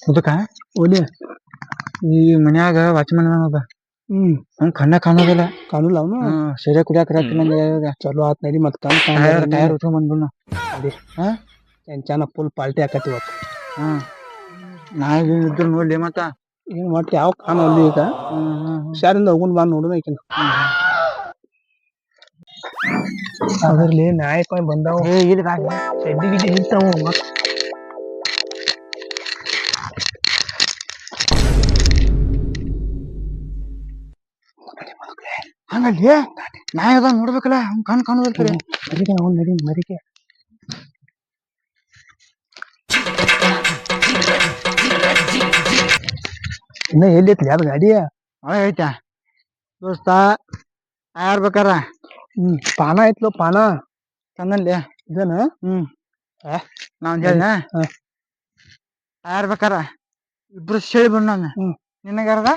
ಅದಕ್ಕ ಒಲಿ ಈ ಮನ್ಯಾಗ ವಾಚ್ಮನ್ ಅದ ಅವ್ನ್ ಕಣ್ಣ ಕಾಣೋದಿಲ್ಲ ಕಾಣಲ್ಲ ಅವನು ಸೀರೆ ಕುಡಿಯಾಕ ಚಲೋ ಆತ್ ನಡಿ ಮತ್ ಟೈರ್ ಉಟ್ಕೊಂಡ್ ಬಂದ್ಬಿಡ್ನ ಚೆನ್ನ ಫುಲ್ ಪಾಲ್ಟಿ ಆಕತಿ ಇವತ್ತು. ನಾಳೆ ಇದ್ರು ನೋಡ್ಲಿ ಮತ್ತ ಏನ್ ಮಾಡ್ತಿ ಯಾವ ಕಾಣಲ್ಲಿ ಈಗ ಹುಷಾರಿಂದ ಹೋಗುನ್ ಬಾ ನೋಡುನ ಈಕಿನ ಅದ್ರಲ್ಲಿ ನಾಯಕ ಬಂದಾವ ಸೆಡ್ಡಿ ಗಿಡ್ಡಿ ಹಿಡ್ತಾವ ಮತ್ ಹಂಗಲ್ಲಿ ನಾಯಿ ಅದ ನೋಡ್ಬೇಕಲ್ಲ ಅವ್ನ್ ಕಣ್ ಕಾಣೋದಿಲ್ಲ ನಡಿ ಮರಿಗೆ ಇನ್ನ ಎಲ್ಲೈತ್ಲಿ ಅದು ಗಾಡಿ ಐತಾ ದೋಸ್ತ ಯಾರ್ ಬೇಕಾರ ಪಾನ ಐತ್ಲೋ ಪಾನ ತಂದಲ್ಲಿ ಇದೇನ ನಾವ್ ಹೇಳ್ನ ಯಾರ್ ಬೇಕಾರ ಇಬ್ರು ಸೇರಿ ಬಿಡ್ ನಾನು ನಿನಗಾರದ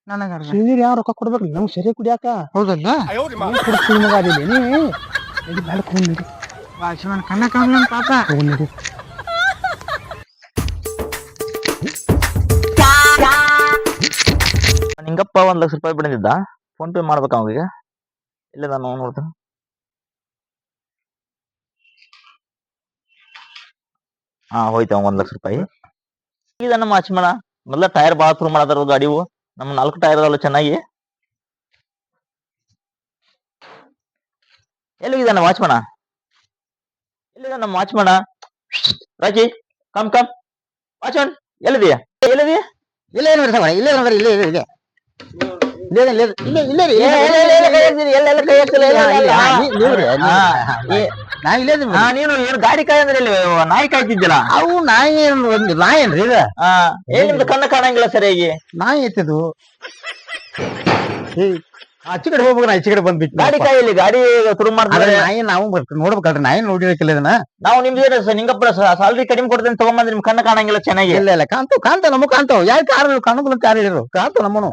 ನನಗಾರದ ಸೀನಿಯರ್ ಯಾವ ರೊಕ್ಕ ಕೊಡ್ಬೇಕ್ರಿ ನಮ್ಗೆ ಸರಿ ಕುಡಿಯಾಕ ಹೌದಲ್ಲ ಮಗ ಅದಿಲ್ಲ ನೀ ಬೆಳಕೊಂಡ್ ನಡಿ ವಾಚ್ಮನ್ ಕಣ್ಣ ಕಾಣಲ್ಲ ಪಾಪ ನಡಿ ನಿಂಗಪ್ಪ 1,00,000 ರೂಪಾಯಿ ಬಿಡಿದ್ದ ಫೋನ್ ಪೇ ಮಾಡ್ಬೇಕ ಅವಾಗ ಇಲ್ಲ ನಾನು ನೋಡ್ತೇನೆ. ಹೋಯ್ತ 1,00,000 ರೂಪಾಯಿ ಈಗ ನಮ್ಮ ವಾಚ್ಮನ ಮೊದ್ಲ ಟೈರ್ ಬಾಳ ಶುರು ಮಾಡದಾರ ಗಾಡಿವು ನಮ್ಮ 4 ಟೈರ್ ಅದಲ್ಲ ಚೆನ್ನಾಗಿ. ಎಲ್ಲಿಗಿದಾನ ವಾಚ್ಮನ ನಮ್ಮ ವಾಚ್ಮನ ರಾಜಿ ಕಮ್ ವಾಚ್ಮನ್ ಎಲ್ಲಿದೆಯಾ ಇಲ್ಲೇ ನೋಡ್ರಿ ಸವರ ಇಲ್ಲೇ ನೋಡ್ರಿ ಇಲ್ಲೇ ಇದೆ ನೀನು ಏನು ಗಾಡಿ ಕಾಯಿ ಅಂದ್ರೆ ನಾಯಿ ಕಾಯ್ತಿದ್ದಿಲ್ಲ ಅವು ನಾಯಿ ನಾಯಿ ಏನ್ರಿ ಇದು ನಿಮ್ದು ಕಣ್ಣ ಕಾಣಂಗಿಲ್ಲ ಸರಿಯಾಗಿ ನಾಯಿ ಎತ್ತಿದು ಆಚೆ ಕಡೆ ಹೋಗ್ಬೇಕು ನಾ ಈಚೆ ಕಡೆ ಬಂದ್ಬಿಟ್ಟು ಗಾಡಿ ಕಾಯಲ್ಲಿ ಗಾಡಿ ಶುರು ಮಾಡ್ತಾರೆ ನಾಯಿ ನಾವು ನೋಡ್ಬೇಕಲ್ರಿ ನಾಯಿ ನೋಡಿರಕಿಲ್ಲ ಇದನ್ನ ನಾವು ನಿಮ್ಗೆ ನಿಂಗಪ್ಪ ಸಾಲರಿ ಕಡಿಮೆ ಕೊಡ್ತೇನೆ ತಗೊಂಬಂದ್ರೆ ನಿಮ್ ಕಣ್ಣ ಕಾಣಂಗಿಲ್ಲ ಚೆನ್ನಾಗಿ ಇಲ್ಲ ಕಾಣ್ತಾವ ನಮಗ್ ಕಾಣ್ತಾವ ಯಾರು ಕಾರ್ ಕಾಣೋದಿಲ್ಲ ಅಂತ ಯಾರು ಹೇಳಿದ್ರು ಕಾಣ್ತಾವ ನಮ್ಮನು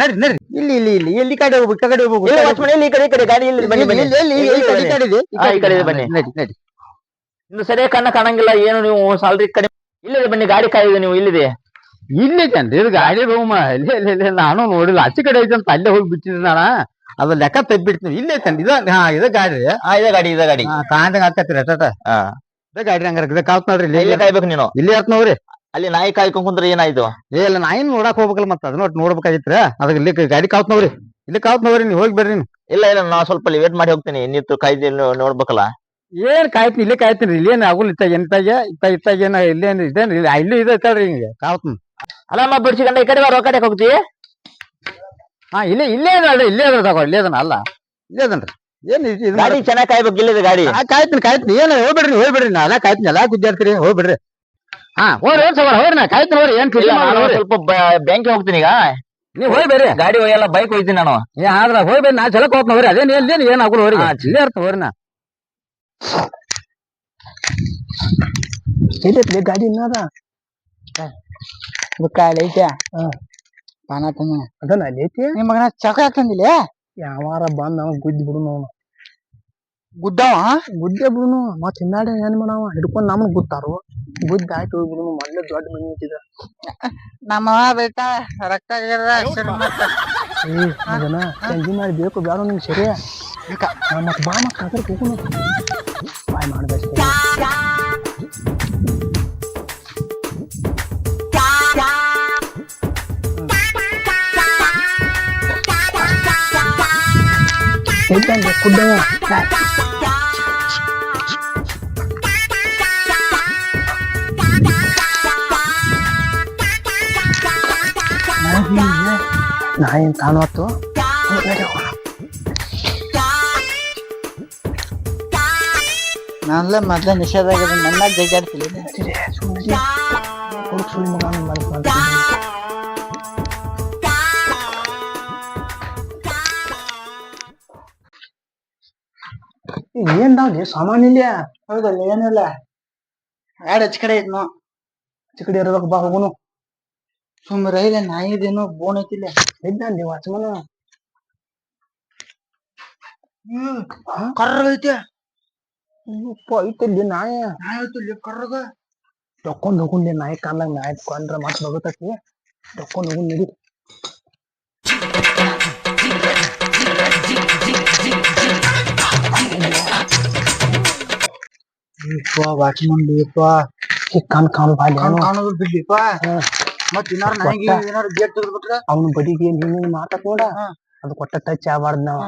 ನಡಿ ನಡಿ ಇಲ್ಲಿ ಎಲ್ಲಿ ಕಡೆ ಹೋಗ್ಬೇಕು ಕಡೆ ಹೋಗ್ಬೇಕು ಇಲ್ಲಿ ಈ ಕಡೆ ಗಾಡಿ ಇಲ್ಲಿ ಬನ್ನಿ ಬನ್ನಿ ಈ ಕಡೆ ಬನ್ನಿ ನಡಿ ಇನ್ನು ಸರಿಯಾಗಿ ಕಣ್ಣ ಕಾಣಂಗಿಲ್ಲ ಏನು ನೀವು ಸಾಲರಿ ಕಡಿಮೆ ಇಲ್ಲಿದೆ ಬನ್ನಿ ಗಾಡಿ ಕಾಯಿದೆ ನೀವು ಇಲ್ಲಿದೆ ಇಲ್ಲಿದೇನ್ರಿ ಇದು ಗಾಡಿ ರೂಮ್ ಇಲ್ಲಿ ನಾನು ನೋಡಿಲ್ಲ ಆಚೆ ಕಡೆ ಐತೆ ಅಂತ ಅಲ್ಲೇ ಹೋಗಿ ಬಿಟ್ಟಿದ್ದೆ ನಾನು ಅದ ಲೆಕ್ಕ ತೆಗ್ಬಿಡ್ತೀನಿ ಇಲ್ಲೇ ಐತೇನ್ರಿ ಇದ ಗಾಡಿ ಇದೇ ಗಾಡಿ ಕಾಣ್ದಂಗ ಆಗ್ತೈತ್ರಿ ಇದೇ ಗಾಡಿ ಹಂಗಾರ ಇದ ಕಾವತ್ ನೋಡ್ರಿ ಇಲ್ಲಿ ಕಾಯ್ಬೇಕು ನೀನು ಇಲ್ಲಿ ಆತ್ ನೋಡ್ರಿ ಅಲ್ಲಿ ನಾಯಿ ಕಾಯ್ಕೊಂಡ್ ಕುಂದ್ರೆ ಏನಾಯ್ತು ಇಲ್ಲ ನಾಯಿನ್ ನೋಡಕ್ ಹೋಗ್ಬೇಕಲ್ಲ ಮತ್ತ ಅದನ್ನ ನೋಡ್ಬೇಕಾಗಿತ್ರ ಅದಕ್ಕೆ ಇಲ್ಲಿ ಗಾಡಿ ಕಾವತ್ ನೋಡ್ರಿ ಇಲ್ಲಿ ಕಾವತ್ ನೋಡ್ರಿ ನೀವು ಹೋಗಿ ಬರ್ರಿ ಇಲ್ಲ ನಾವ್ ಸ್ವಲ್ಪ ವೇಟ್ ಮಾಡಿ ಹೋಗ್ತೀನಿ ನಿಂತು ಕಾಯ್ದೆ ನೋಡ್ಬೇಕಲ್ಲ ಏನ್ ಕಾಯ್ತೀನಿ ಇಲ್ಲೇ ಕಾಯ್ತೀನಿ ಇಲ್ಲೇನ್ ಆಗುಲ್ ಇತ್ತಾಗ ಏನ ಇಲ್ಲೇನ್ ಇದೇನ್ ಇಲ್ಲಿ ಇದೆ ಕೇಳ್ರಿ ಹಿಂಗೆ ಕಾವತ್ ಅಲ್ಲಮ್ಮ ಬಿಡ್ಸಿಕೊಂಡ ಈ ಕಡೆ ಬರೋ ಕಡೆ ಹೋಗ್ತಿ ಇಲ್ಲೇ ಅದ ಇಲ್ಲೇ ಅದ ತಗೋ ಇಲ್ಲೇ ಅದನ್ನ ಅಲ್ಲ ಇಲ್ಲೇ ಅದನ್ರಿ ಏನ್ ಗಾಡಿ ಚೆನ್ನಾಗಿ ಕಾಯ್ಬೇಕು ಇಲ್ಲದ ಗಾಡಿ ಕಾಯ್ತೀನಿ ಏನ್ ಹೋಗ್ಬಿಡ್ರಿ ನಾ ಎಲ್ಲ ಕಾಯ್ತೀನಿ ಎಲ್ಲಾ ಗುದ್ದಾಡ್ತೀರಿ ಹೋಗ್ಬಿಡ್ರಿ ಹೋಗ್ರಿ ಸವಾರ ಹೋಗ್ರಿ ನಾ ಕಾಯ್ತೀನಿ ಹೋಗ್ರಿ ಏನ್ ಸ್ವಲ್ಪ ಬ್ಯಾಂಕ್ ಹೋಗ್ತೀನಿ ಈಗ ನೀವ್ ಹೋಗ್ಬೇರಿ ಗಾಡಿ ಎಲ್ಲ ಬೈಕ್ ಹೋಯ್ತೀನಿ ನಾನು ಆದ್ರ ಹೋಗ್ಬೇರಿ ನಾ ಚಲಕ್ ಹೋಗ್ತೀನಿ ಹೋಗ್ರಿ ಅದೇನ್ ಏನ್ ಆಗುಲ್ ಹೋಗ್ರಿ ಇಲ್ಲೇ ಇರ್ತ ಹೋಗ್ರಿ ನಾ ಎಲ್ಲೈತ್ಲಿ ಗಾಡಿ ಇನ್ನದ ಕಾಯಿಲೆ ಐತೆ ಪಾನ ತಂದ ಅದನ್ನ ಅಲ್ಲಿ ಐತಿ ನಿಮ್ ಮಗನ ಚಕ ಹಾಕಂದಿಲ್ಲ ಯಾವಾರ ಬಂದ್ ನಾವ್ ಗುದ್ದಿ ಬಿಡು ನಾವು ಗುದ್ದವ ಗುದ್ದೆ ಬಿಡುನು ಮತ್ ಹಿಂದಾಡೆ ಏನ್ ಮಾಡವ ಹಿಡ್ಕೊಂಡ್ ನಮ್ಮನ್ ಗುತ್ತಾರು ಗುದ್ದ ಆಯ್ತು ಹೋಗ್ಬಿಡುನು ಮೊದ್ಲೇ ದೊಡ್ಡ ಮನಿ ಐತಿದ ನಮ್ಮ ಬೇಟ ರಕ್ತ ಅದನ್ನ ಚಂಜಿ ಮಾಡಿ ಬೇಕು ಬೇಡ ನಿಂಗೆ ಸರಿ ಮತ್ ಬಾ ಮತ್ ಅದ್ರ ಹೋಗುನು ಬಾಯ್ ಮಾಡ್ಬೇಕು ಕುಡ್ಡವ ನಾ ಏನ್ ಕಾಣುವತ್ತು ನಾನ್ಲ ಮೊದ್ಲ ನಿಷೇಧ ಆಗಿದೆ ನನ್ನ ಜಗ್ಗಾಡ್ತಿಲ್ಲ ಏನ್ ದಾವ್ಲಿ ಸಾಮಾನ್ ಇಲ್ಲ ಹೌದಲ್ಲ ಏನಿಲ್ಲ ಯಾರು ಹಚ್ಚ ಕಡೆ ಐತ್ನೋ ಆಚೆ ಕಡೆ ಇರ್ಬೇಕು ಬಾ ಹೋಗುನು ಸುಮ್ಮನೆ ರೈಲ ನಾಯಿದೇನೋ ಬೋನ್ ಐತಿಲ್ಲ ಇದ್ದಲ್ಲಿ ವಾಚ್ಮನ ಕರ್ರ ಐತಿ ಐತಲ್ಲಿ ನಾಯ ತಕೊಂಡ್ ಹೋಗುಂಡೆ ನಾಯಿ ಕಾಣ್ದಾಗ ನಾಯಿ ಕೊಂಡ್ರ ಮತ್ ಬಗತೈತಿ ತಕೊಂಡ್ ಹೋಗುನ್ ನಡಿ ವಾಚ್ಮನ್ ಕಣ್ ಕಾಣು ಬಿಡ್ಲಿಪ್ಪ ಮತ್ ಏನಾರು ಗೇಟ್ ತೆಗೆದ್ಬಿಟ್ರೆ ಅವ್ನ ಬದಿಗೆ ನೀನು ಮಾತಾಡ್ ನೋಡ ಅದು ಕೊಟ್ಟ ಟಚ್ ಆಗ್ಬಾರ್ದು ನಾವ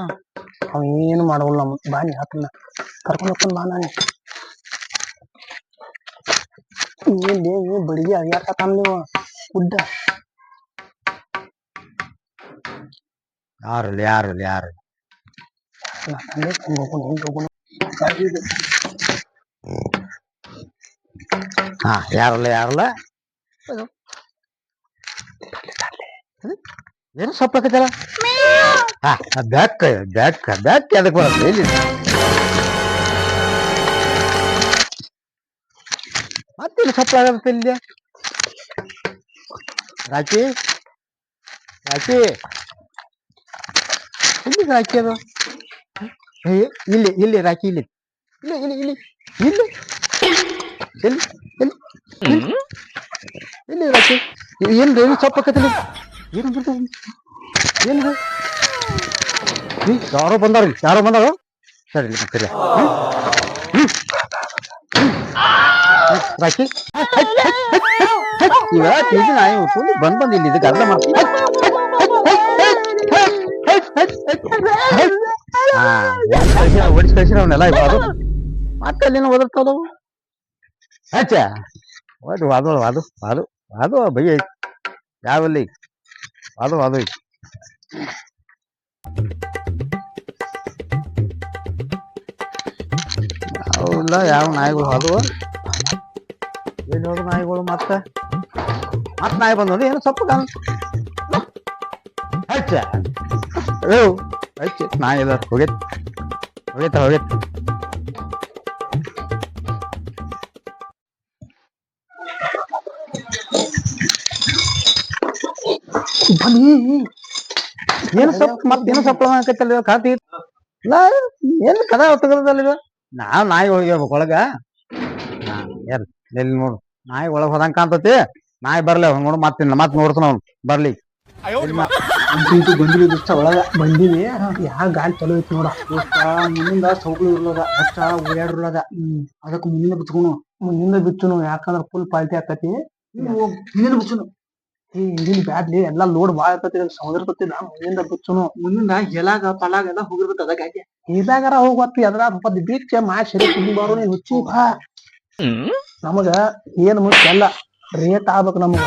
ಅವ ಏನು ಮಾಡವಲ್ಲ ನಮ್ಮ ಬಾನಿ ಹಾಕನ್ನ ಕರ್ಕೊಂಡ್ ಹೋಗ್ಕೊಂಡ್ ಬಾ ನಾನೇ ಏನ್ ಬಡಿಗೆ ಯಾಕತ್ತಾನ ನೀವು ಉದ್ದ ಯಾರು ಹಾ ಯಾರಲ್ಲ ಏನು ಸೊಪ್ಪಾಕತ್ತಲ್ಲ ಹಾ ಬ್ಯಾಕ್ ಅದಕ್ಕೆ ಬರುತ್ತೆ ಇಲ್ಲಿ ಮತ್ತೆ ಸೊಪ್ಪಾಗತ್ತೆ ಇಲ್ಲಿ ರಾಕಿ ಇಲ್ಲಿ ರಾಕಿ ಅದು ಇಲ್ಲಿ ರಾಕಿ ಇಲ್ಲಿ ರಾಕಿ ಏನು ಸೊಪ್ಪಾಕತ್ತಿಲ್ಲ ಏನು ಬಿಡ್ತಾವ ಏನು ಯಾರೋ ಬಂದಾರ ಸರಿ ಸರಿ ರಾಕಿ ನಾಯಿ ಬಂದ್ ಇಲ್ಲಿ ಇದಕ್ಕೆ ಅರ್ಧ ಮಾಡ್ತೀನಿ ಓಡಿಸಿ ಕಳಿಸಿರ ಅವನ್ನೆಲ್ಲ ಇವಾಗ ಮತ್ತೆ ಅಲ್ಲಿನ ಓದಿರ್ತಾವ ಹಚ್ಚ ಅದು ಬೈ ಐತಿ ಯಾವಲ್ಲಿ ಅದು ಐತಿ ಯಾವಿಲ್ಲ ಯಾವ ನಾಯಿಗಳು ಅದು ಎಲ್ಲಿ ಹೋದ ನಾಯಿಗಳು ಮತ್ತೆ ನಾಯಿ ಬಂದೋದು ಏನು ಸ್ವಲ್ಪ ಹಚ್ಚ ನಾಯಿ ಎಲ್ಲ ಹೋಗೈತ ಏನು ಸೊಪ್ಪು ಮತ್ತೇನು ಸೊಪ್ಪು ಹಾಕತ್ತಲ್ಲ ಖಾತಿ ಏನು ಕದ ತೆಗದಲ್ಲ ನಾಯಿ ಹೋಗ್ಯಾವ ಒಳಗ ಎಲ್ಲಿ ನೋಡು ನಾಯಿ ಒಳಗ್ ಹೋದಂಗ ಕಾಣ್ತತಿ ನಾಯಿ ಬರ್ಲಿ ಅವ್ನು ನೋಡು ಮತ್ತೆ ನೋಡ್ತಾನ ಅವ್ನು ಬರ್ಲಿ ಒಳಗ ಬಂದಿವಿ ಯಾವ ಗಾಳಿ ಚಲೋ ಐತಿ ನೋಡ ಮುಂದಿಂದ ಸೌಕಳಿ ಇರ್ಲದ ಅಷ್ಟ ಓಡಾಡಿರ್ಲದ ಅದಕ್ಕೆ ಮುಂದಿನ ಬಿಚ್ಚುನು ಯಾಕಂದ್ರ ಫುಲ್ ಪಾಲ್ಟಿ ಆಕತಿ ಹಿಂದಿನ ಬಿಚ್ಚುನು ಹಿಂದಿನ ಬ್ಯಾಡ್ಲಿ ಎಲ್ಲಾ ಲೋಡ್ ಬಾಳ ಆಕತಿ ಸಮುದ್ರ ಮುಂದಿಂದ ಬಿಚ್ಚುನು ಮುಂದಿಂದ ಹೆಲಾಗ ಪಲಾಗ ಎಲ್ಲ ಹೋಗಿರ್ಬೇಕು ಅದಕ್ಕೆ ಹೇಗಾರ ಹೋಗ್ಬತ್ತು ಎದ್ರ ಬೀಚ್ ಸರಿ ಬಾರೋ ನೀ ಹುಚ್ಚಿ ಬಾ ನಮಗ ಏನ್ ಮುಖ್ಯ ಅಲ್ಲ ರೇಟ್ ಆಗ್ಬೇಕು ನಮಗ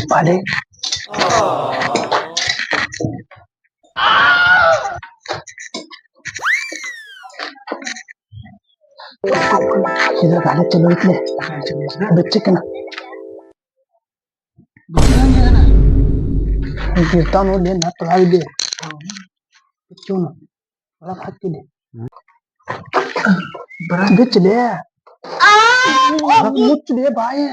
ಬಾಲೆ ಗಾಳಿ ಚಲೋ ಐತ್ಲೆ ಬೆಚ್ಚಕ್ಕನ ಇರ್ತಾವ ನೋಡಿ ನತ್ತು ಆಗಿದ್ದೆ ಬೆಚ್ಚವನು ಒಳಗ್ ಹಾಕಿದ್ದೆ ಬೆಚ್ಚಲೆ ಮುಚ್ಚಲೆ ಬಾಯಿ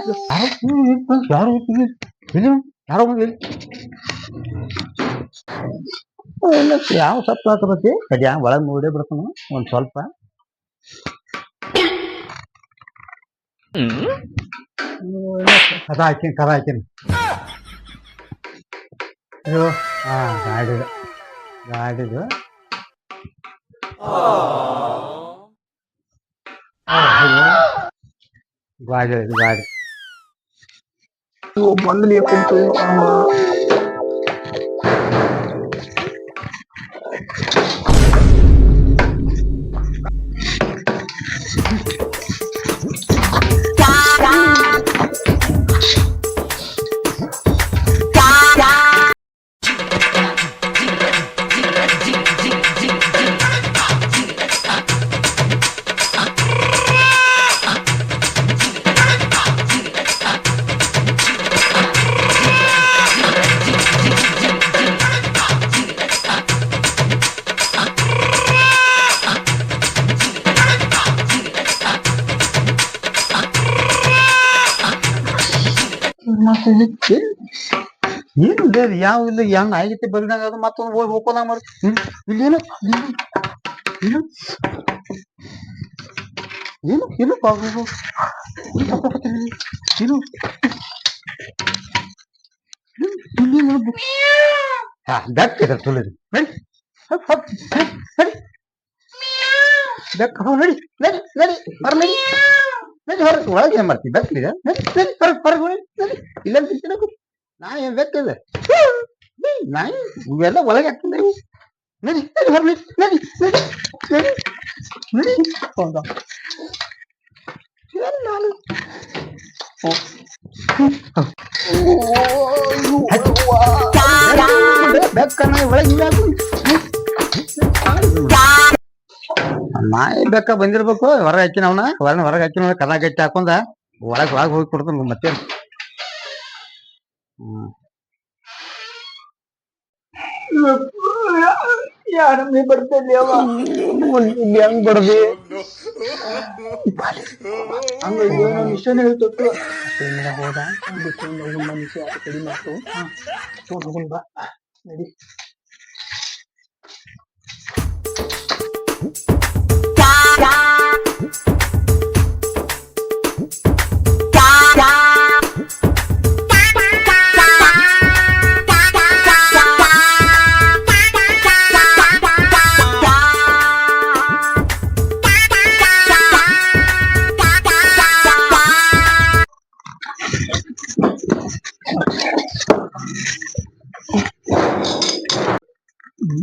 ಯಾವ ಸೊಪ್ಪು ಹಾಕಬೇಕು ಕಡ್ಯಾ ಒಳಗ್ ನೋಡೇ ಬಿಡ್ತಾನ ಒಂದ್ ಸ್ವಲ್ಪ ಕದ ಹಾಕಿನಿ ಅಯ್ಯೋ ಗಾಡಿದು ಗಾಡಿ ಬಂದ್ಲಿ ಕುಂತು ಏನು ಯಾವ ಇಲ್ಲ ಹೆಂಗ್ ಆಗೈತಿ ಬರಿದಂಗ ಅದು ಮತ್ತೊಂದು ಹೋಗಿ ಹೋಗೋದಂಗ ಮಾಡಿ ಇಲ್ಲೇನು ಏನು ಏನು ಏನು ಏನು ಬೆಕ್ಕ ತುಳಿದು ಬೆಕ್ಕ ನಡಿ ನಡಿ ನಡಿ ಹೊರ ನಡಿ ನಡಿ ಹೊರ ಒಳಗೆ ಏನ್ ಮಾಡ್ತೀವಿ ಬೆಕ್ಕಿದೆ ನಡಿ ನಡಿ ಹೊರಗೆ ಹೊರಗೆ ನಡಿ ಇಲ್ಲ ನಾ ಏನ್ ಬೆಕ್ಕಿದೆ ನಾಯಿ ಇವೆಲ್ಲ ಒಳಗೆ ಹಾಕ್ತಿದ್ದೆ ನಡಿ ನಡಿ ಹೊರ ನಡಿ ನಡಿ ನಡಿ ನಡಿ ನಡಿ ಹೌದಾ ನಾನು ಬೆಕ್ಕನ ಒಳಗಿಲ್ಲ ನಾಯಿ ಬೆಕ್ಕ ಬಂದಿರ್ಬೇಕು ಹೊರಗೆ ಹಾಕಿ ನಾವ್ನ ಹೊರಗೆ ಹಾಕಿ ಕದ ಗಟ್ಟಿ ಹಾಕೊಂಡ ಒಳಗ್ ಹೋಗಿ ಕೊಡ್ತಾನ ಮತ್ತೆ ಯಾರಮ್ಮಿ ಬರ್ತಲ್ಲಿ ಅವ ಹೆಂಗ್ ಬಡ್ದಿ ಹಂಗ ಏನೋ ಮಿಷನ್ ಹೇಳ್ತೊಟ್ಟು ಹೋದ ಮನುಷ್ಯ ಕಡಿಮೆ ಆಯ್ತು ಹೋಗುನ್ ಬಾ ನಡಿ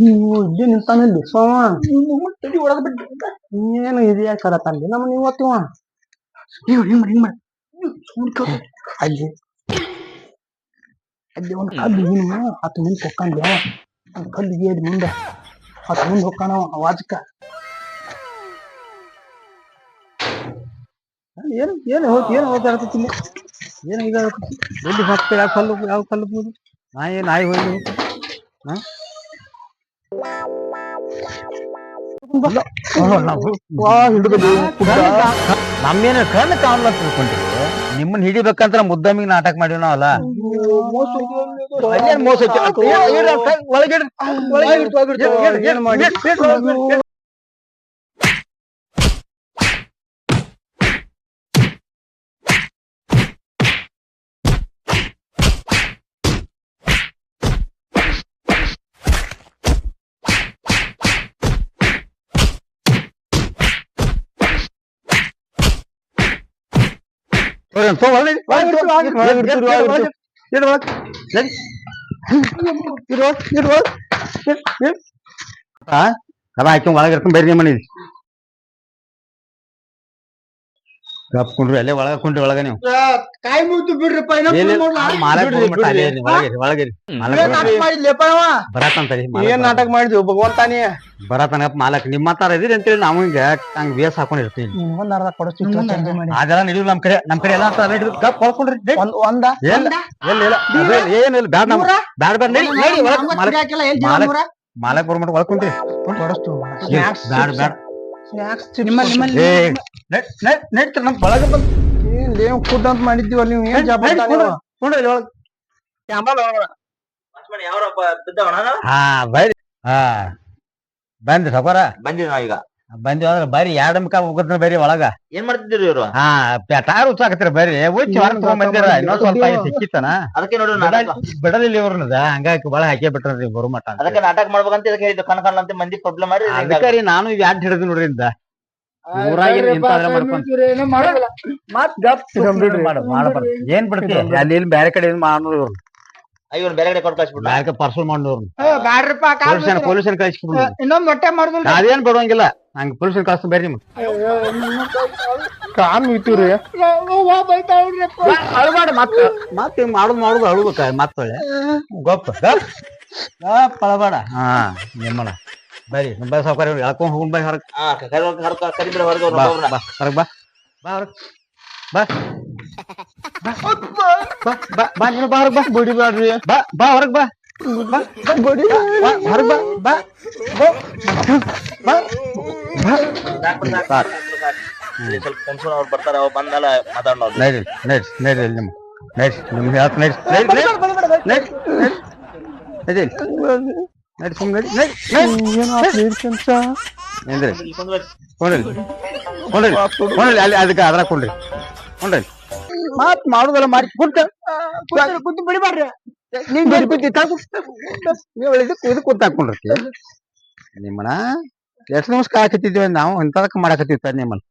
ಇಲ್ಲಿ ನಿಂತಾನಲ್ಲಿ ಸೋಮ ತಡಿ ಒಳಗ್ ಬಿಟ್ಟು ಏನು ಇದೆಯಾ ಕರತಲ್ಲಿ ನಮ್ಮ ನೀವು ಹೊತ್ತಿವ ಹಿಂಗ್ ಮಾಡಿ ಅಲ್ಲಿ ಅಲ್ಲಿ ಒಂದು ಕಲ್ಲು ಏನು 10 ಮುಂದೆ ಹೊಕ್ಕಂದ ಒಂದು ಕಲ್ಲು ಏದ್ ಮುಂದೆ 10 ಮುಂದೆ ಹೊಕ್ಕಾನ ವಾಜಕ ಏನು ಏನು ಏನು ಹೋಗ್ತಾರತ್ತಿಲ್ಲ ಏನು ಇದಾಗತ್ತೆ ಎಲ್ಲಿ ಮತ್ತೆ ಯಾವ ಕಲ್ಲು ಬೋದು ನಾಯಿ ಹೋಗಿ ಹಾ ನಮ್ಮೇನ ಕಣ್ಣು ಕಾಣಲ್ಲ ತಿಳ್ಕೊಂಡಿರಿ ನಿಮ್ಮನ್ನ ಹಿಡಿಬೇಕಂತ ಮುದ್ದಮ್ಮಿಗೆ ನಾಟಕ ಮಾಡಿವ್ ನಾವಲ್ಲ ಮೋಸ ಕದ ಹಾಕಿ ಒಳಗೆ ಇರ್ಕೊಂಡ್ ಬೇರೆ ಮನೆ ಕಪ್ಕೊಂಡ್ರಿ ಅಲ್ಲೇ ಒಳಗಕೊಂಡ್ರಿ ಒಳಗ ನೀವು ಕಾಯಿ ಮುಗಿತು ಬಿಡ್ರಪ್ಪ ಬರತ್ತಂತರಿ ಏನ್ ನಾಟಕ ಮಾಡಿದ್ವಿ ಭಗವಂತಾನೇ ಬರತನ ಮಾಲಕ್ ನಿಮ್ ಮಾತಾರ ಇದೀರಿ ಅಂತೇಳಿ ನಾವು ಹಿಂಗ ಹಂಗ ಬೇಸ್ ಹಾಕೊಂಡಿರ್ತೀವಿ ಒಂದ್ ಅರ್ಧ ಕೊಡಿಸ್ತಿತ್ತು ಅದೆಲ್ಲ ನಡೆಯುವ ನಮ್ ಕಡೆ ಎಲ್ಲ ಕಪ್ ಹೊಳ್ಕೊಂಡ್ರಿ ಒಂದ ಏನಿಲ್ಲ ಬ್ಯಾಡ ನಮ್ ಬ್ಯಾಡ ಮಾಲಕ್ ಬರ್ಮಟ್ ಒಳ್ಕೊಂಡ್ರಿ ಬ್ಯಾಡ ಬ್ಯಾಡ ನಮ್ ಒಳಗ ಬಂದ್ ಏನ್ ಫುಡ್ ಅಂತ ಮಾಡಿದ್ದೀವಲ್ಲ ನೀವು ಏನ್ ಜಾಬ್ ಹಾ ಬರ್ರಿ ಹಾ ಬಂದ್ರಿ ಸಕೋರ ಬಂದಿವಿ ನಾವೀಗ ಬಂದಿವ ಅಂದ್ರ ಬರ್ರಿ ಎರಡ್ ಮುಖ ಹೋಗತ್ರ ಬರ್ರಿ ಒಳಗ ಏನ್ ಮಾಡ್ತಿದ್ದೀರಿ ಇವ್ರು ಹಾ ಟೈರ್ ಉಚ್ಚಾಕತ್ರಿ ಬರ್ರಿ ಉಚ್ಚಿ ಹೊರಗ್ ತಗೊಂಡ್ ಇನ್ನೊಂದ್ ಸ್ವಲ್ಪ ಸಿಕ್ಕಿತ್ತನ ಅದಕ್ಕೆ ನೋಡಿ ಬಿಡಲಿಲ್ಲ ಇವ್ರನ್ನದ ಹಂಗಾಗಿ ಒಳ ಹಾಕೇ ಬಿಟ್ರಿ ಬರು ಮಟ ಅದಕ್ಕೆ ನಾಟಕ ಮಾಡ್ಬೇಕಂತ ಇದಕ್ಕೆ ಹೇಳಿದ್ದು ಕಣ್ ಅಂತ ಮಂದಿ ಪ್ರಾಬ್ಲಮ್ ಮಾಡಿ ಅದಕ್ಕೆ ರೀ ನಾನು ಇದು ಯಾಡ್ ಹಿಡಿದು ನೋಡ್ರಿ ಇಂದ ಮಾಡ್ಬಾರ್ದು ಏನ್ ಬಿಡ್ತಿ ಅಲ್ಲಿ ಇಲ್ಲಿ ಬೇರೆ ಕಡೆ ಮಾಡೋರು ಇವ್ರು ಇವ್ರು ಬೇರೆ ಕಡೆ ಕೊಟ್ಟು ಕಳ್ಸ್ಬಿಟ್ಟು ಬ್ಯಾಕ ಪರ್ಸಲ್ ಮಾಡೋರು ಬ್ಯಾಡ್ರಪ್ಪ ಪೊಲೀಸನ್ ಕಳಿಸ್ಬಿಡು ಇನ್ನೊಂದ್ ಮೊಟ್ಟೆ ಮಾಡ್ದು ಅದೇನ್ ಬಿಡುವಂಗಿಲ್ಲ ಹಂಗ ಪೊಲೀಸನ್ ಕಳ್ಸ್ತ ಬೇರೆ ನಿಮ್ಗೆ ಕಾನ್ ಇಟ್ಟಿವ್ರಿ ಅಳ್ಬೇಡ ಮತ್ತೆ ಮಾಡುದು ಅಳ್ಬೇಕ ಮತ್ತೊಳ್ಳೆ ಗೊಪ್ಪ ಅಳಬೇಡ ಹಾ ನಿಮ್ಮನ ಬರ್ರಿ ನಮ್ಮ ಸಾವುಕಾರ ಎಳ್ಕೊಂಡ್ ಹೋಗ್ ಬೈ ಹೊರಗ್ ಕರಿಬಿಡ ಹೊರಗೆ ಹೊರಗ್ ಬಾ ಬಾ ಹೊರಗ್ ಬಾ ಬಾ ನೀನು ಬಾ ಹೊರಗ್ ಬಾ ಬಡಿ ಬ್ಯಾಡ್ರಿ ಬಾ ಹೊರಗ್ ಬಾ ಬಡಿ ಹೊರಗ್ ಬಾ ಸ್ವಲ್ಪ ಅವ್ರು ಬರ್ತಾರ ಬಂದಲ್ಲ ಮಾತಾಡೋದು ನಡ್ರಿ ನಿಮ್ಮ ನಡ್ರಿ ನಿಮ್ಗೆ ಹೇಳ್ತ ನಡ್ರಿ ನಡ್ರಿ ನಡ್ರಿ ನಡ್ರಿ ಸುಮ್ಮನೆ ನಡ್ರಿ ಏನ್ರಿ ಕೊಂಡ್ರಿ ಅಲ್ಲಿ ಅದಕ್ಕೆ ಅದ್ರಾಗ ಕೊಂಡ್ರಿ ಮಾತ್ ಮಾಡುದಲ್ಲ ಮಾಡಿ ಕುಂತ ಬಿಡಿಬಾರ್ರಿ ನೀವು ಇದಕ್ಕೆ ಕೂತಾಕೊಂಡ್ರಿ ನಿಮ್ಮನ ಎಷ್ಟು ನಮಸ್ಕಾರ ಹಾಕತ್ತಿದ್ವಿ ನಾವು ಇಂಥದಕ್ಕೆ ಮಾಡಾಕತ್ತಿರ್ತ ನಿಮ್ಮನ್ನ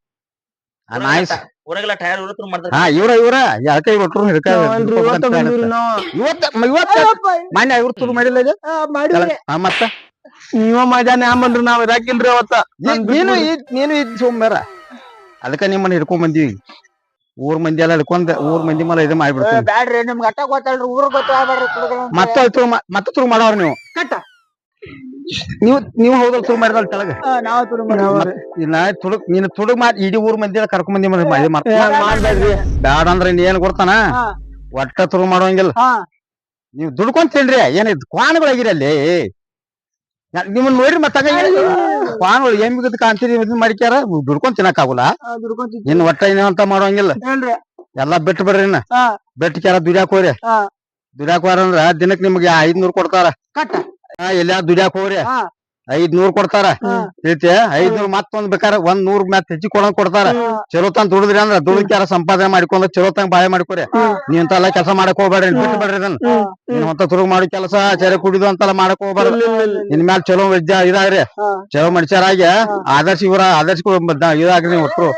ಆ ನಾಯಿ ಊರಾಗೆಲ್ಲ ಟೈರ್ ಉರುತ್ರು ಮಾಡ್ತಾರೆ. ಹಾ ಇವ್ರ ಅದಕ್ಕೆ ಒಟ್ರು ಇವತ್ತ ಮಾನ್ಯ ಇವ್ರು ತುರು ಮಾಡಿಲ್ಲ ಇದು ಮಾಡಿದ್ರಿ ಮತ್ತ ನೀವ ಮಜಾನೆ ಬಂದ್ರಿ ನಾವ್ ಇದಾಕಿಲ್ರಿ ಅವತ್ತ ನೀನು ಇದ್ ಸೋಮ್ಯಾರ ಅದಕ್ಕ ನಿಮ್ಮನ್ನ ಹಿಡ್ಕೊಂಡ್ ಬಂದಿವಿ ಊರ್ ಮಂದಿ ಎಲ್ಲ ಹಿಡ್ಕೊಂಡ್ ಊರ್ ಮಂದಿ ಮೇಲೆ ಇದು ಮಾಡ್ಬಿಡ್ತೀವಿ ಬ್ಯಾಡ್ರಿ ನಿಮ್ಗೆ ಅಟ್ಟ ಗೊತ್ತಲ್ರಿ ಊರ್ ಗೊತ್ತಾಗ್ಬೇಡ್ರಿ ಮತ್ತೆ ತುರು ಮಾಡವ್ರ ನೀವು ಕಟ್ಟ ನೀವು ಹೌದಲ್ ತುರು ಮಾಡಿದಲ್ ತೆಳಗ ನಾವ್ ತುಡು ಇನ್ನ ತುಡುಗ್ ನೀನು ತುಡುಗ್ ಮಾತ್ ಇಡೀ ಊರ್ ಮಂದಿ ಎಲ್ಲ ಕರ್ಕೊಂಡ್ ಮಂದಿ ಮಾಡ್ಬೇಡ್ರಿ ಬ್ಯಾಡ ಅಂದ್ರೆ ನೀ ಏನ್ ಕೊಡ್ತಾನ ಒಟ್ಟ ತುರು ಮಾಡುವಂಗಿಲ್ಲ ನೀವ್ ದುಡ್ಕೊಂಡ್ ತಿನ್ರಿ ಏನಿದ್ ಕ್ವಾನ್ಗಳಾಗಿರಿ ಅಲ್ಲಿ ನಿಮ್ಮನ್ನ ನೋಡ್ರಿ ಮತ್ತ ಕ್ವಾನ್ಗಳು ಎಮ್ಮಿಗದ್ ಕಾಂತೀರಿ ಇದನ್ ಮಾಡಿಕ್ಯಾರ ದುಡ್ಕೊಂಡ್ ತಿನ್ನಕ್ ಆಗುಲ್ಲ ಇನ್ ಒಟ್ಟ ಏನಂತ ಮಾಡುವಂಗಿಲ್ಲ ಎಲ್ಲಾ ಬಿಟ್ಟು ಬಿಡ್ರಿ ಇನ್ನ ಬೆಟ್ಟಕ್ಯಾರ ದುಡ್ಯಾಕ್ ಹೋಗ್ರಿ ದುಡ್ಯಾಕ್ ಹೋಗ್ರ ಅಂದ್ರ ದಿನಕ್ ನಿಮ್ಗೆ 500 ಕೊಡ್ತಾರ ಎಲ್ಲ ದುಡ್ಯಾಕ್ ಹೋಗ್ರಿ 500 ಕೊಡ್ತಾರ ಐತಿ 500 ಮತ್ತೊಂದ್ ಬೇಕಾರೆ 100 ಮ್ಯಾತ್ ಹೆಚ್ಚಿಗೆ ಕೊಡ್ತಾರ ಚಲೋ ತಂದ್ ದುಡಿದ್ರಿ ಅಂದ್ರ ದುಡಿಕ್ಯಾರ ಸಂಪಾದನೆ ಮಾಡ್ಕೊಂಡ್ ಚಲೋ ತಂಗ್ ಬಾಳೆ ಮಾಡ್ಕೊರಿ ನೀವ್ ಇಂತೆಲ್ಲ ಕೆಲಸ ಮಾಡಕ್ ಹೋಗ್ಬೇಡ್ರಿ ಬಿಟ್ಟು ಬಿಡ್ರಿ ಇದನ್ನ ನೀನ್ ಹೊತ್ತ ತುರುಗ್ ಮಾಡೋ ಕೆಲಸ ಚರೆ ಕುಡಿದು ಅಂತೆಲ್ಲ ಮಾಡಕ್ ಹೋಗ್ಬಾರ್ದು ಇನ್ ಮ್ಯಾಲ ಚಲೋ ಇದಾಗ್ರಿ ಚಲೋ ಮನುಷ್ಯರಾಗಿ ಆದರ್ಶ ಇದಾಗ್ರಿ ನೀವು ಒಟ್ರು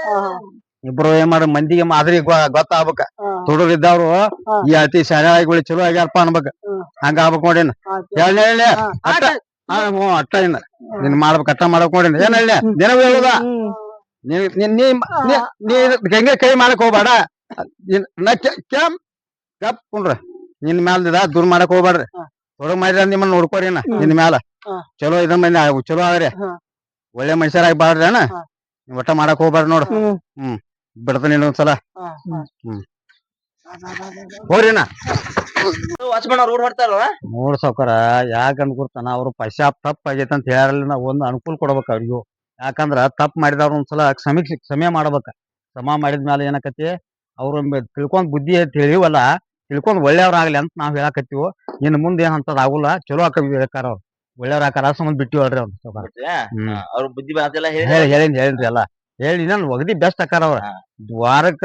ಇಬ್ರು ಏನ್ ಮಾಡ ಮಂದಿಗೆ ಮಾದರಿ ಗೊತ್ತಾಗ್ಬೇಕ ತುಡುಗಿದ್ದವ್ರು ಈ ಅತಿ ಶಾಲೆಗಳು ಚಲೋ ಆಗ್ಯಾರಪ್ಪ ಅನ್ಬೇಕ ಹಂಗ ಆಗ್ಬೇಕ್ ನೋಡಿನ ಹೇಳಿ ಅಟ್ಟ ಅಟ್ಟ ಇನ್ನ ನೀನ್ ಮಾಡ್ಬೇಕ ಅಟ್ಟ ಮಾಡಕ್ ನೋಡಿನ ಏನ್ ಹೇಳಿ ನಿನಗ ಹೇಳುದ ನೀ ಹೆಂಗೆ ಕೈ ಮಾಡಕ್ ಹೋಗ್ಬೇಡ ಕುಂಡ್ರ ನಿನ್ ಮ್ಯಾಲ ದೂರ್ ಮಾಡಕ್ ಹೋಗ್ಬೇಡ್ರಿ ತೊಡಗ್ ಮಾಡಿದ್ರ ನಿಮ್ಮನ್ನ ನೋಡ್ಕೋರಿ ನಿನ್ ಮ್ಯಾಲ ಚಲೋ ಇದ ಮಂದಿ ಚಲೋ ಆಗ್ರಿ ಒಳ್ಳೆ ಮನುಷ್ಯರಾಗಿ ಬಾಳ್ರಿ ಅಣ್ಣ ಒಟ್ಟ ಮಾಡಕ್ ಹೋಗ್ಬಾರ್ರಿ ನೋಡು ಬಿಡ್ತಾನ ಇನ್ನೊಂದ್ಸಲ ಹೋರಿನ ವಾಚ್ಮನ್ ಅವ್ರು ರೋಡ್ ಹೊಡ್ತಾರಲ್ಲ ನೋಡ್ ಸಾವ್ಕಾರ ಯಾಕ ಅನ್ಕೊಡ್ತಾನ ಅವ್ರು ಪಶ್ಚಾಪ್ ತಪ್ಪ ಆಗೈತೆ ಅಂತ ಹೇಳಲ್ಲ ನಾವು ಒಂದು ಅನುಕೂಲ ಕೊಡ್ಬೇಕ ಅವ್ರಿಗೂ ಯಾಕಂದ್ರ ತಪ್ಪು ಮಾಡಿದವ್ರ ಒಂದ್ಸಲ ಕ್ಷಮೆ ಮಾಡ್ಬೇಕ ಕ್ಷಮ ಮಾಡಿದ್ಮ್ಯಾಲ ಏನಕತಿ ಅವ್ರ ತಿಳ್ಕೊಂಡ್ ಬುದ್ಧಿ ತಿಳಿವಲ್ಲ ತಿಳ್ಕೊಂಡ್ ಒಳ್ಳೆಯವ್ರಾಗ್ಲಿ ಅಂತ ನಾವ್ ಹೇಳಾಕತ್ತೀವಿ ಇನ್ ಮುಂದೆ ಏನಂತದ್ ಆಗುಲ್ಲ ಚಲೋ ಹಾಕಾರ ಅವ್ರು ಒಳ್ಳೆಯವ್ರ ಆಕಾರ ಸಂಬಂಧ ಬಿಟ್ಟಿವಲ್ರಿ ಅವ್ರು ಸಾವ್ಕಾರ ಅವ್ರ ಬುದ್ಧಿ ಅದೆಲ್ಲ ಹೇಳಿನ್ರಿ ಎಲ್ಲ ಹೇಳಿ ನಾನು ಒಗದಿ ಬೆಸ್ಟ್ ಆಕಾರ ಅವ್ರ ವಾರಕ್ಕ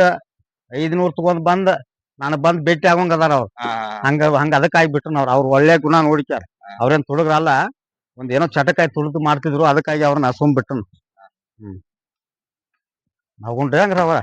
500 ತಗೊಂಡ್ ಬಂದ್ ನಾನು ಬಂದ್ ಭೇಟಿ ಆಗೋಂಗ ಅದಾರ ಅವ್ರು ಹಂಗ ಅದಕ್ಕೆ ಆಗ್ಬಿಟ್ರು ಅವ್ರ ಒಳ್ಳೆ ಗುಣ ನೋಡಿಕ್ಯಾರ ಅವ್ರೇನ್ ತುಡುಗ್ರಲ್ಲ ಒಂದ್ ಏನೋ ಚಟಕಾಯಿ ತುಳಿದು ಮಾಡ್ತಿದ್ರು ಅದಕ್ಕಾಗಿ ಅವ್ರನ್ನ ಸುಮ್ ಬಿಟ್ಟನು ಹೌನ್ರಿ ಹಂಗ್ರ ಅವ